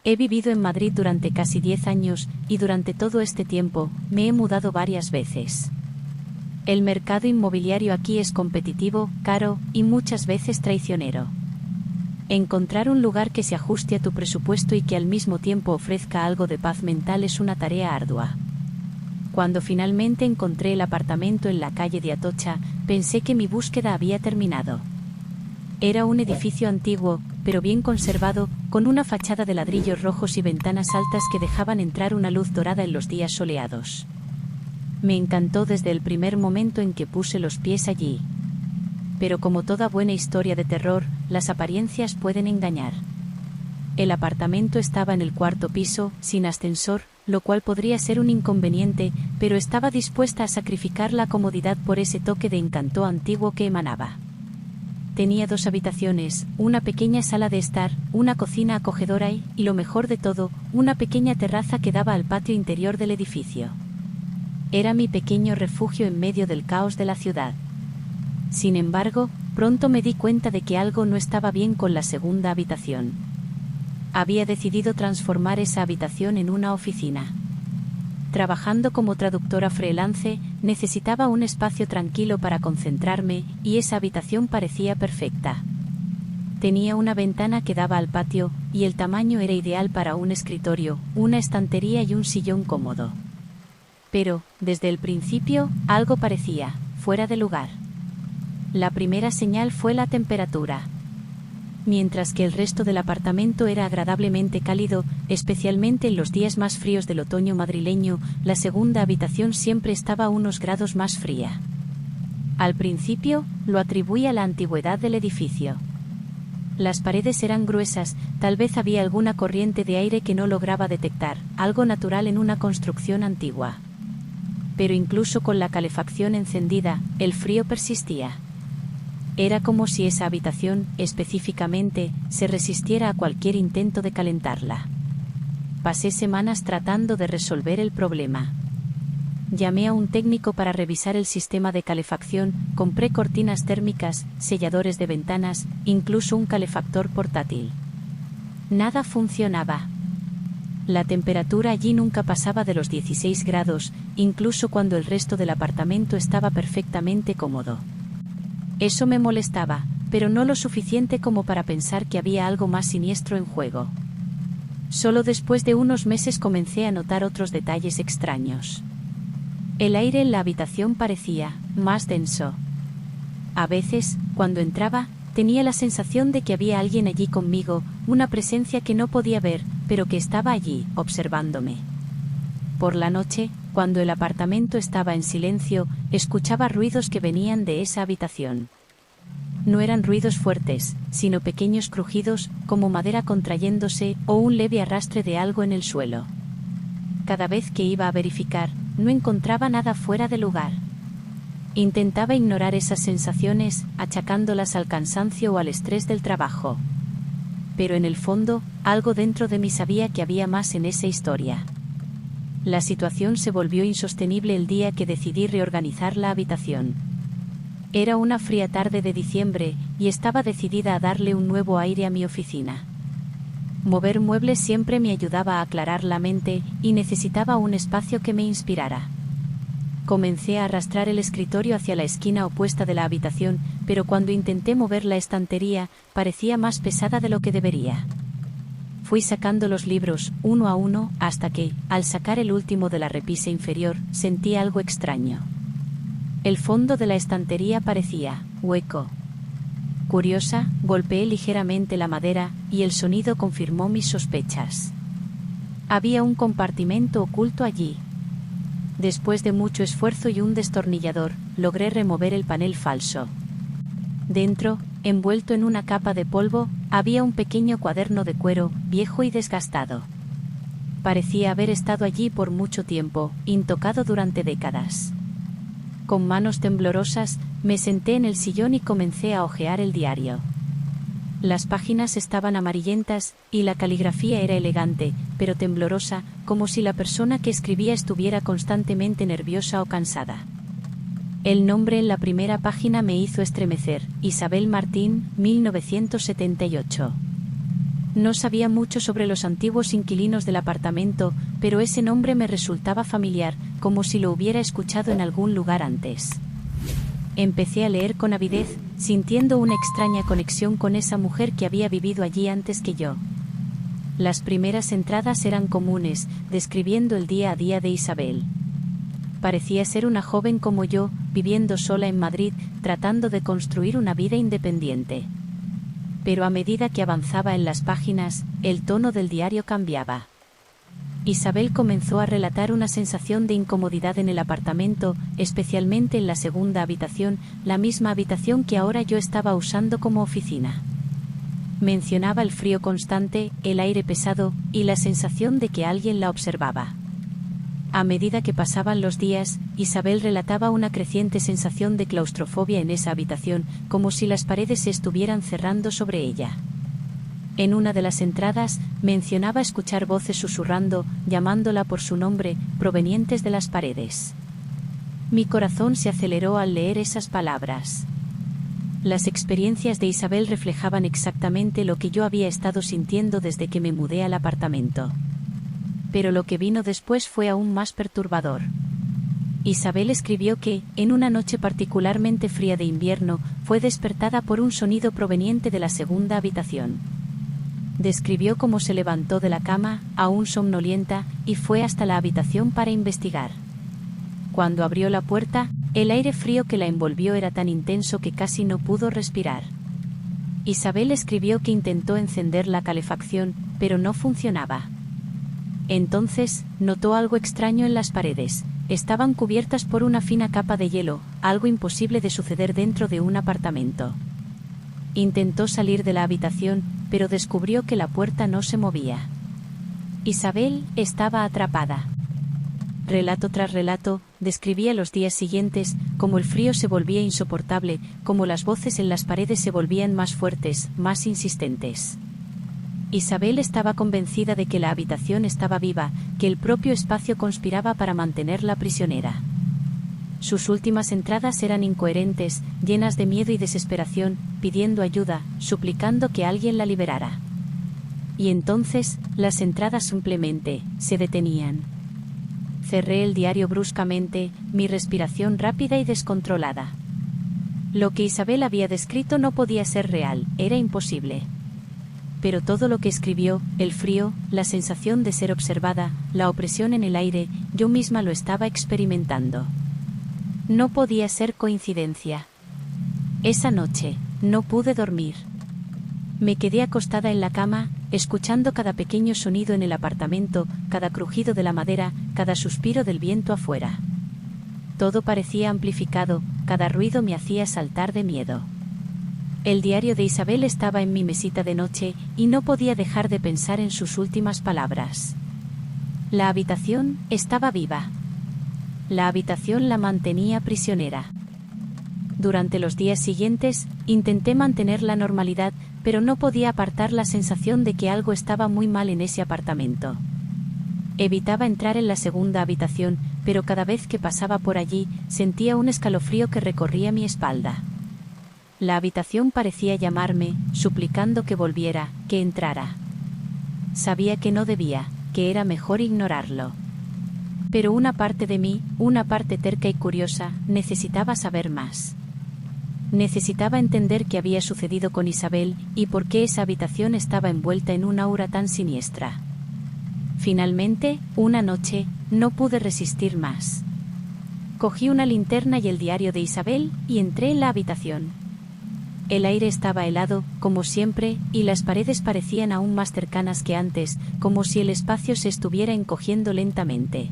He vivido en Madrid durante casi 10 años, y durante todo este tiempo, me he mudado varias veces. El mercado inmobiliario aquí es competitivo, caro, y muchas veces traicionero. Encontrar un lugar que se ajuste a tu presupuesto y que al mismo tiempo ofrezca algo de paz mental es una tarea ardua. Cuando finalmente encontré el apartamento en la calle de Atocha, pensé que mi búsqueda había terminado. Era un edificio antiguo, pero bien conservado, con una fachada de ladrillos rojos y ventanas altas que dejaban entrar una luz dorada en los días soleados. Me encantó desde el primer momento en que puse los pies allí. Pero como toda buena historia de terror, las apariencias pueden engañar. El apartamento estaba en el 4º piso, sin ascensor, lo cual podría ser un inconveniente, pero estaba dispuesta a sacrificar la comodidad por ese toque de encanto antiguo que emanaba. Tenía 2 habitaciones, una pequeña sala de estar, una cocina acogedora y, lo mejor de todo, una pequeña terraza que daba al patio interior del edificio. Era mi pequeño refugio en medio del caos de la ciudad. Sin embargo, pronto me di cuenta de que algo no estaba bien con la segunda habitación. Había decidido transformar esa habitación en una oficina. Trabajando como traductora freelance, necesitaba un espacio tranquilo para concentrarme, y esa habitación parecía perfecta. Tenía una ventana que daba al patio, y el tamaño era ideal para un escritorio, una estantería y un sillón cómodo. Pero, desde el principio, algo parecía fuera de lugar. La primera señal fue la temperatura. Mientras que el resto del apartamento era agradablemente cálido, especialmente en los días más fríos del otoño madrileño, la segunda habitación siempre estaba a unos grados más fría. Al principio, lo atribuí a la antigüedad del edificio. Las paredes eran gruesas, tal vez había alguna corriente de aire que no lograba detectar, algo natural en una construcción antigua. Pero incluso con la calefacción encendida, el frío persistía. Era como si esa habitación, específicamente, se resistiera a cualquier intento de calentarla. Pasé semanas tratando de resolver el problema. Llamé a un técnico para revisar el sistema de calefacción, compré cortinas térmicas, selladores de ventanas, incluso un calefactor portátil. Nada funcionaba. La temperatura allí nunca pasaba de los 16 grados, incluso cuando el resto del apartamento estaba perfectamente cómodo. Eso me molestaba, pero no lo suficiente como para pensar que había algo más siniestro en juego. Solo después de unos meses comencé a notar otros detalles extraños. El aire en la habitación parecía más denso. A veces, cuando entraba, tenía la sensación de que había alguien allí conmigo, una presencia que no podía ver, pero que estaba allí, observándome. Por la noche, cuando el apartamento estaba en silencio, escuchaba ruidos que venían de esa habitación. No eran ruidos fuertes, sino pequeños crujidos, como madera contrayéndose o un leve arrastre de algo en el suelo. Cada vez que iba a verificar, no encontraba nada fuera de lugar. Intentaba ignorar esas sensaciones, achacándolas al cansancio o al estrés del trabajo. Pero en el fondo, algo dentro de mí sabía que había más en esa historia. La situación se volvió insostenible el día que decidí reorganizar la habitación. Era una fría tarde de diciembre, y estaba decidida a darle un nuevo aire a mi oficina. Mover muebles siempre me ayudaba a aclarar la mente, y necesitaba un espacio que me inspirara. Comencé a arrastrar el escritorio hacia la esquina opuesta de la habitación, pero cuando intenté mover la estantería, parecía más pesada de lo que debería. Fui sacando los libros, uno a uno, hasta que, al sacar el último de la repisa inferior, sentí algo extraño. El fondo de la estantería parecía hueco. Curiosa, golpeé ligeramente la madera, y el sonido confirmó mis sospechas. Había un compartimento oculto allí. Después de mucho esfuerzo y un destornillador, logré remover el panel falso. Dentro, envuelto en una capa de polvo, había un pequeño cuaderno de cuero, viejo y desgastado. Parecía haber estado allí por mucho tiempo, intocado durante décadas. Con manos temblorosas, me senté en el sillón y comencé a hojear el diario. Las páginas estaban amarillentas, y la caligrafía era elegante, pero temblorosa, como si la persona que escribía estuviera constantemente nerviosa o cansada. El nombre en la primera página me hizo estremecer: Isabel Martín, 1978. No sabía mucho sobre los antiguos inquilinos del apartamento, pero ese nombre me resultaba familiar, como si lo hubiera escuchado en algún lugar antes. Empecé a leer con avidez, sintiendo una extraña conexión con esa mujer que había vivido allí antes que yo. Las primeras entradas eran comunes, describiendo el día a día de Isabel. Parecía ser una joven como yo, viviendo sola en Madrid, tratando de construir una vida independiente. Pero a medida que avanzaba en las páginas, el tono del diario cambiaba. Isabel comenzó a relatar una sensación de incomodidad en el apartamento, especialmente en la segunda habitación, la misma habitación que ahora yo estaba usando como oficina. Mencionaba el frío constante, el aire pesado, y la sensación de que alguien la observaba. A medida que pasaban los días, Isabel relataba una creciente sensación de claustrofobia en esa habitación, como si las paredes se estuvieran cerrando sobre ella. En una de las entradas, mencionaba escuchar voces susurrando, llamándola por su nombre, provenientes de las paredes. Mi corazón se aceleró al leer esas palabras. Las experiencias de Isabel reflejaban exactamente lo que yo había estado sintiendo desde que me mudé al apartamento. Pero lo que vino después fue aún más perturbador. Isabel escribió que, en una noche particularmente fría de invierno, fue despertada por un sonido proveniente de la segunda habitación. Describió cómo se levantó de la cama, aún somnolienta, y fue hasta la habitación para investigar. Cuando abrió la puerta, el aire frío que la envolvió era tan intenso que casi no pudo respirar. Isabel escribió que intentó encender la calefacción, pero no funcionaba. Entonces, notó algo extraño en las paredes. Estaban cubiertas por una fina capa de hielo, algo imposible de suceder dentro de un apartamento. Intentó salir de la habitación, pero descubrió que la puerta no se movía. Isabel estaba atrapada. Relato tras relato, describía los días siguientes, cómo el frío se volvía insoportable, cómo las voces en las paredes se volvían más fuertes, más insistentes. Isabel estaba convencida de que la habitación estaba viva, que el propio espacio conspiraba para mantenerla prisionera. Sus últimas entradas eran incoherentes, llenas de miedo y desesperación, pidiendo ayuda, suplicando que alguien la liberara. Y entonces, las entradas simplemente se detenían. Cerré el diario bruscamente, mi respiración rápida y descontrolada. Lo que Isabel había descrito no podía ser real, era imposible. Pero todo lo que escribió, el frío, la sensación de ser observada, la opresión en el aire, yo misma lo estaba experimentando. No podía ser coincidencia. Esa noche, no pude dormir. Me quedé acostada en la cama, escuchando cada pequeño sonido en el apartamento, cada crujido de la madera, cada suspiro del viento afuera. Todo parecía amplificado, cada ruido me hacía saltar de miedo. El diario de Isabel estaba en mi mesita de noche, y no podía dejar de pensar en sus últimas palabras. La habitación estaba viva. La habitación la mantenía prisionera. Durante los días siguientes, intenté mantener la normalidad, pero no podía apartar la sensación de que algo estaba muy mal en ese apartamento. Evitaba entrar en la segunda habitación, pero cada vez que pasaba por allí, sentía un escalofrío que recorría mi espalda. La habitación parecía llamarme, suplicando que volviera, que entrara. Sabía que no debía, que era mejor ignorarlo. Pero una parte de mí, una parte terca y curiosa, necesitaba saber más. Necesitaba entender qué había sucedido con Isabel, y por qué esa habitación estaba envuelta en una aura tan siniestra. Finalmente, una noche, no pude resistir más. Cogí una linterna y el diario de Isabel, y entré en la habitación. El aire estaba helado, como siempre, y las paredes parecían aún más cercanas que antes, como si el espacio se estuviera encogiendo lentamente.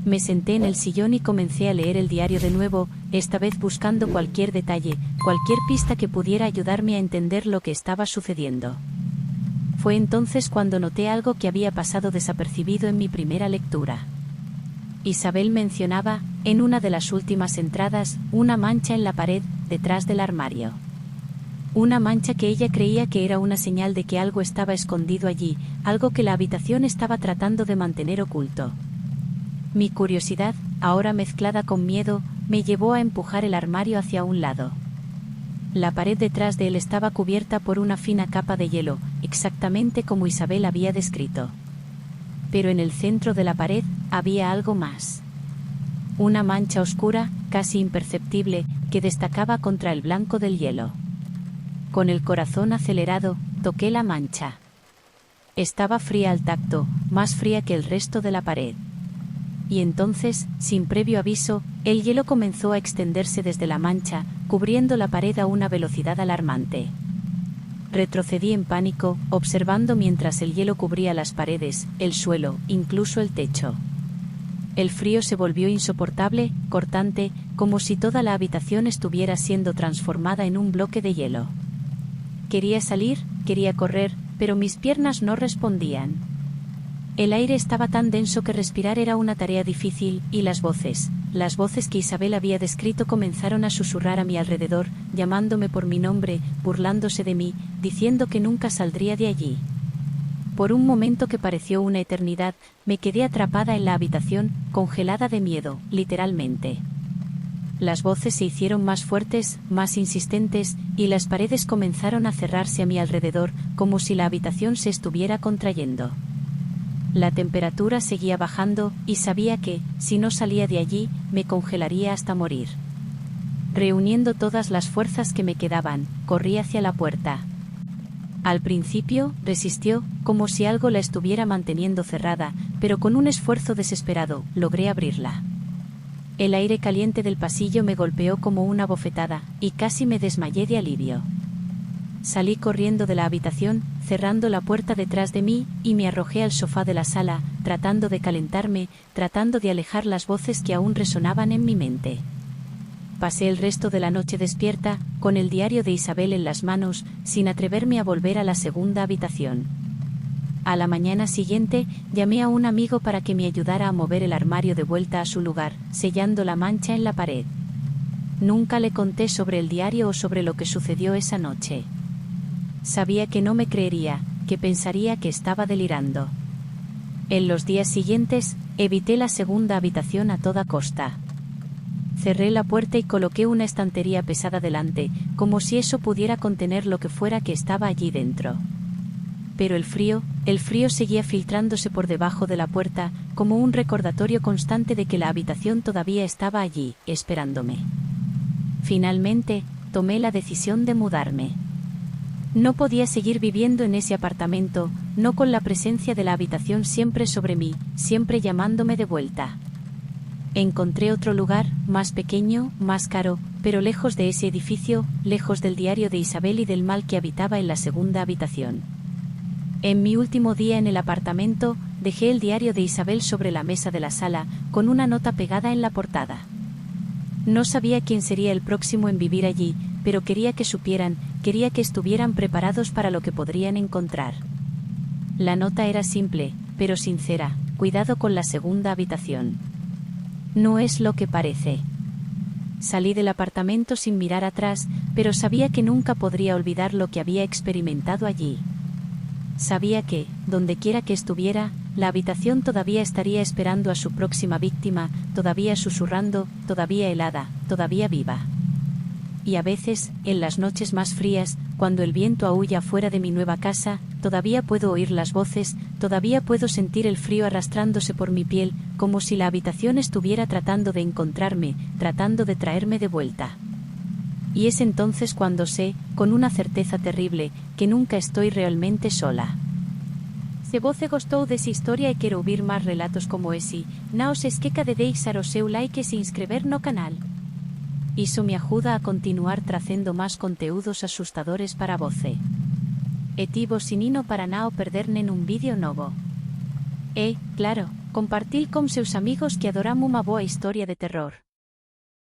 Me senté en el sillón y comencé a leer el diario de nuevo, esta vez buscando cualquier detalle, cualquier pista que pudiera ayudarme a entender lo que estaba sucediendo. Fue entonces cuando noté algo que había pasado desapercibido en mi primera lectura. Isabel mencionaba, en una de las últimas entradas, una mancha en la pared, detrás del armario. Una mancha que ella creía que era una señal de que algo estaba escondido allí, algo que la habitación estaba tratando de mantener oculto. Mi curiosidad, ahora mezclada con miedo, me llevó a empujar el armario hacia un lado. La pared detrás de él estaba cubierta por una fina capa de hielo, exactamente como Isabel había descrito. Pero en el centro de la pared había algo más. Una mancha oscura, casi imperceptible, que destacaba contra el blanco del hielo. Con el corazón acelerado, toqué la mancha. Estaba fría al tacto, más fría que el resto de la pared. Y entonces, sin previo aviso, el hielo comenzó a extenderse desde la mancha, cubriendo la pared a una velocidad alarmante. Retrocedí en pánico, observando mientras el hielo cubría las paredes, el suelo, incluso el techo. El frío se volvió insoportable, cortante, como si toda la habitación estuviera siendo transformada en un bloque de hielo. Quería salir, quería correr, pero mis piernas no respondían. El aire estaba tan denso que respirar era una tarea difícil, y las voces que Isabel había descrito comenzaron a susurrar a mi alrededor, llamándome por mi nombre, burlándose de mí, diciendo que nunca saldría de allí. Por un momento que pareció una eternidad, me quedé atrapada en la habitación, congelada de miedo, literalmente. Las voces se hicieron más fuertes, más insistentes, y las paredes comenzaron a cerrarse a mi alrededor, como si la habitación se estuviera contrayendo. La temperatura seguía bajando, y sabía que, si no salía de allí, me congelaría hasta morir. Reuniendo todas las fuerzas que me quedaban, corrí hacia la puerta. Al principio, resistió, como si algo la estuviera manteniendo cerrada, pero con un esfuerzo desesperado, logré abrirla. El aire caliente del pasillo me golpeó como una bofetada, y casi me desmayé de alivio. Salí corriendo de la habitación, cerrando la puerta detrás de mí, y me arrojé al sofá de la sala, tratando de calentarme, tratando de alejar las voces que aún resonaban en mi mente. Pasé el resto de la noche despierta, con el diario de Isabel en las manos, sin atreverme a volver a la segunda habitación. A la mañana siguiente, llamé a un amigo para que me ayudara a mover el armario de vuelta a su lugar, sellando la mancha en la pared. Nunca le conté sobre el diario o sobre lo que sucedió esa noche. Sabía que no me creería, que pensaría que estaba delirando. En los días siguientes, evité la segunda habitación a toda costa. Cerré la puerta y coloqué una estantería pesada delante, como si eso pudiera contener lo que fuera que estaba allí dentro. Pero el frío seguía filtrándose por debajo de la puerta, como un recordatorio constante de que la habitación todavía estaba allí, esperándome. Finalmente, tomé la decisión de mudarme. No podía seguir viviendo en ese apartamento, no con la presencia de la habitación siempre sobre mí, siempre llamándome de vuelta. Encontré otro lugar, más pequeño, más caro, pero lejos de ese edificio, lejos del diario de Isabel y del mal que habitaba en la segunda habitación. En mi último día en el apartamento, dejé el diario de Isabel sobre la mesa de la sala, con una nota pegada en la portada. No sabía quién sería el próximo en vivir allí, pero quería que supieran, quería que estuvieran preparados para lo que podrían encontrar. La nota era simple, pero sincera: cuidado con la segunda habitación. No es lo que parece. Salí del apartamento sin mirar atrás, pero sabía que nunca podría olvidar lo que había experimentado allí. Sabía que, dondequiera que estuviera, la habitación todavía estaría esperando a su próxima víctima, todavía susurrando, todavía helada, todavía viva. Y a veces, en las noches más frías, cuando el viento aúlla fuera de mi nueva casa, todavía puedo oír las voces, todavía puedo sentir el frío arrastrándose por mi piel, como si la habitación estuviera tratando de encontrarme, tratando de traerme de vuelta. Y es entonces cuando sé, con una certeza terrible, que nunca estoy realmente sola. Se voce gostou desa historia e quero ouvir máis relatos como ese, non se esqueca de deixar o seu like e se inscrever no canal. Iso me ajuda a continuar trazendo máis conteúdos asustadores para voce. E tivo sinino para non perder nen un vídeo novo. E, claro, compartir con seus amigos que adoran unha boa historia de terror.